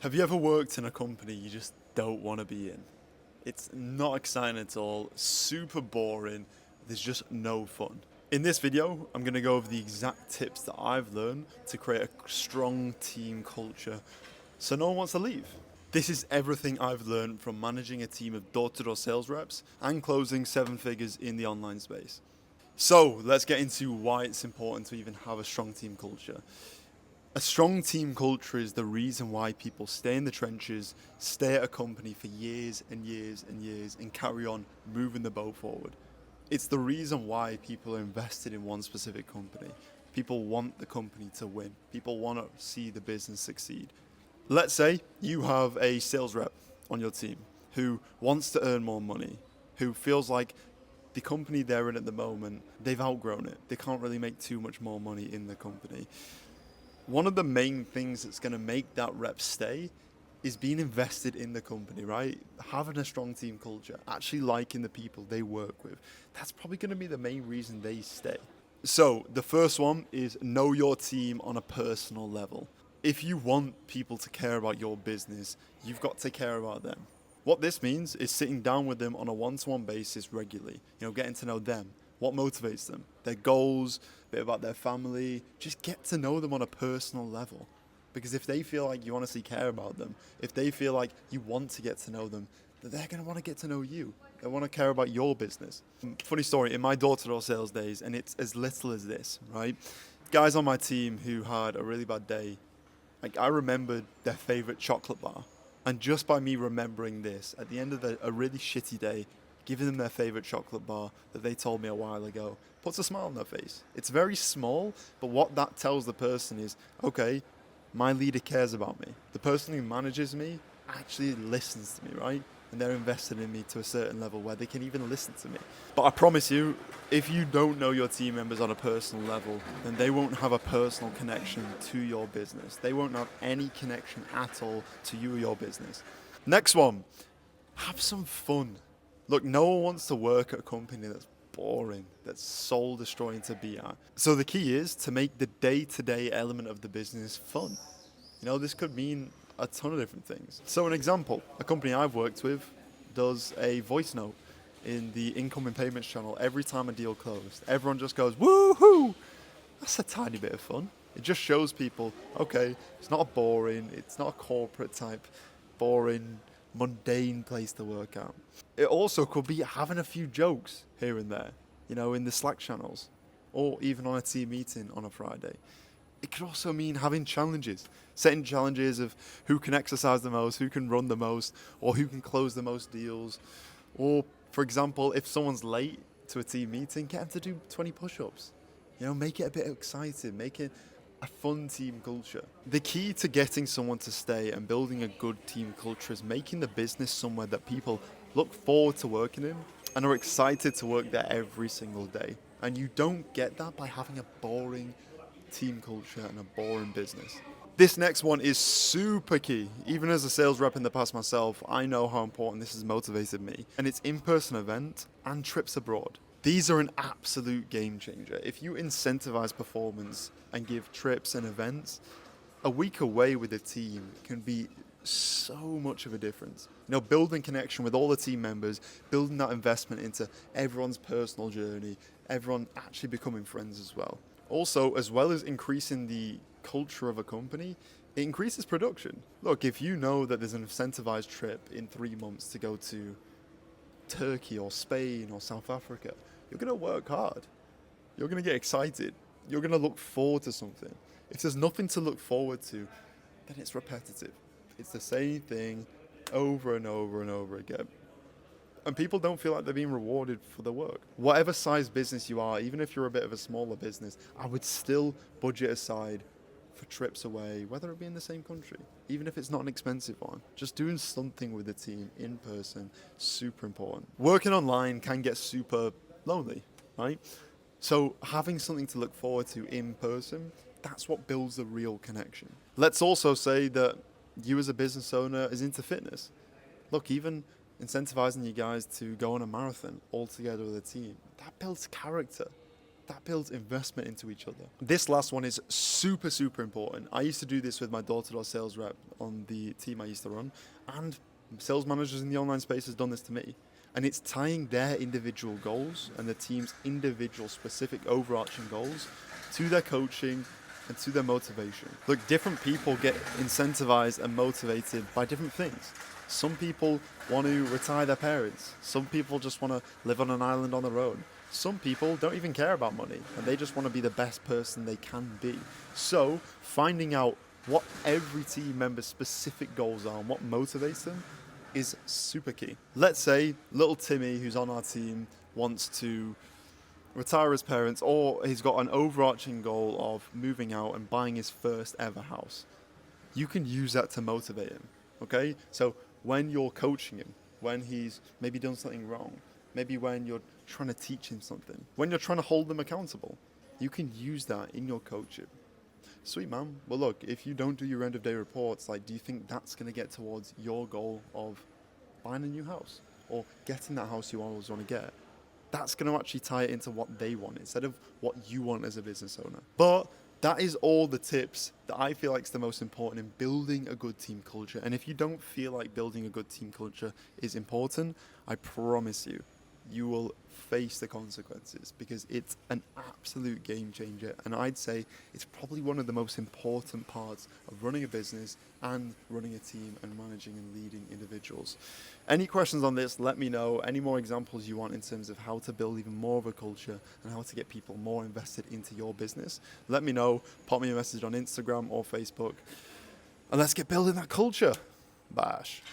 Have you ever worked in a company you just don't want to be in? It's not exciting at all, super boring, there's just no fun. In this video, I'm going to go over the exact tips that I've learned to create a strong team culture so no one wants to leave. This is everything I've learned from managing a team of door-to-door sales reps and closing 7 figures in the online space. So let's get into why it's important to even have a strong team culture. A strong team culture is the reason why people stay in the trenches, stay at a company for years and years and years, and carry on moving the boat forward. It's the reason why people are invested in one specific company. People want the company to win. People want to see the business succeed. Let's say you have a sales rep on your team who wants to earn more money, who feels like the company they're in at the moment, they've outgrown it. They can't really make too much more money in the company. One of the main things that's going to make that rep stay is being invested in the company, right? Having a strong team culture, actually liking the people they work with. That's probably going to be the main reason they stay. So the first one is know your team on a personal level. If you want people to care about your business, you've got to care about them. What this means is sitting down with them on a one-to-one basis regularly, getting to know them. What motivates them, their goals, a bit about their family. Just get to know them on a personal level. Because if they feel like you honestly care about them, if they feel like you want to get to know them, then they're going to want to get to know you. They want to care about your business. Funny story, in my door-to-door sales days, and it's as little as this, right? Guys on my team who had a really bad day, I remembered their favorite chocolate bar. And just by me remembering this, at the end of a really shitty day, giving them their favorite chocolate bar that they told me a while ago, puts a smile on their face. It's very small, but what that tells the person is, okay, my leader cares about me. The person who manages me actually listens to me, right? And they're invested in me to a certain level where they can even listen to me. But I promise you, if you don't know your team members on a personal level, then they won't have a personal connection to your business. They won't have any connection at all to you or your business. Next one, have some fun. Look, no one wants to work at a company that's boring, that's soul destroying to be at. So the key is to make the day-to-day element of the business fun. This could mean a ton of different things. So an example, a company I've worked with does a voice note in the incoming payments channel every time a deal closed. Everyone just goes, woohoo! That's a tiny bit of fun. It just shows people, okay, it's not a boring, it's not a corporate type, boring, mundane place to work at. It also could be having a few jokes here and there, in the Slack channels, or even on a team meeting on a Friday. It could also mean having challenges, setting challenges of who can exercise the most, who can run the most, or who can close the most deals. Or, for example, if someone's late to a team meeting, get them to do 20 push-ups. Make it a bit exciting, make it a fun team culture. The key to getting someone to stay and building a good team culture is making the business somewhere that people look forward to working in and are excited to work there every single day. And you don't get that by having a boring team culture and a boring business. This next one is super key. Even as a sales rep in the past myself, I know how important this has motivated me. And it's in-person events and trips abroad. These are an absolute game changer. If you incentivize performance and give trips and events, a week away with a team can be so much of a difference. Building connection with all the team members, building that investment into everyone's personal journey, everyone actually becoming friends as well. Also, as well as increasing the culture of a company, it increases production. Look, if you know that there's an incentivized trip in 3 months to go to Turkey or Spain or South Africa, you're going to work hard. You're going to get excited. You're going to look forward to something. If there's nothing to look forward to, then it's repetitive. It's the same thing over and over and over again. And people don't feel like they're being rewarded for their work. Whatever size business you are, even if you're a bit of a smaller business, I would still budget aside for trips away, whether it be in the same country, even if it's not an expensive one. Just doing something with the team in person, super important. Working online can get super lonely, right? So having something to look forward to in person, that's what builds the real connection. Let's also say that you as a business owner is into fitness. Look, even incentivizing you guys to go on a marathon all together with a team, that builds character. that builds investment into each other. This last one is super, super important. I used to do this with my door-to-door sales rep on the team I used to run, and sales managers in the online space has done this to me. And it's tying their individual goals and the team's individual specific overarching goals to their coaching and to their motivation. Look, different people get incentivized and motivated by different things. Some people want to retire their parents. Some people just want to live on an island on their own. Some people don't even care about money and they just want to be the best person they can be. So finding out what every team member's specific goals are and what motivates them is super key. Let's say little Timmy, who's on our team, wants to retire his parents, or he's got an overarching goal of moving out and buying his first ever house. You can use that to motivate him, okay? So when you're coaching him, when he's maybe done something wrong, maybe when you're trying to teach him something, when you're trying to hold them accountable, you can use that in your coaching. Sweet, man. Well, look, if you don't do your end of day reports, do you think that's going to get towards your goal of buying a new house or getting that house you always want to get? That's going to actually tie it into what they want instead of what you want as a business owner. But that is all the tips that I feel like is the most important in building a good team culture. And if you don't feel like building a good team culture is important, I promise you will face the consequences, because it's an absolute game changer. And I'd say it's probably one of the most important parts of running a business and running a team and managing and leading individuals. Any questions on this, let me know. Any more examples you want in terms of how to build even more of a culture and how to get people more invested into your business, let me know. Pop me a message on Instagram or Facebook, and let's get building that culture. Bash.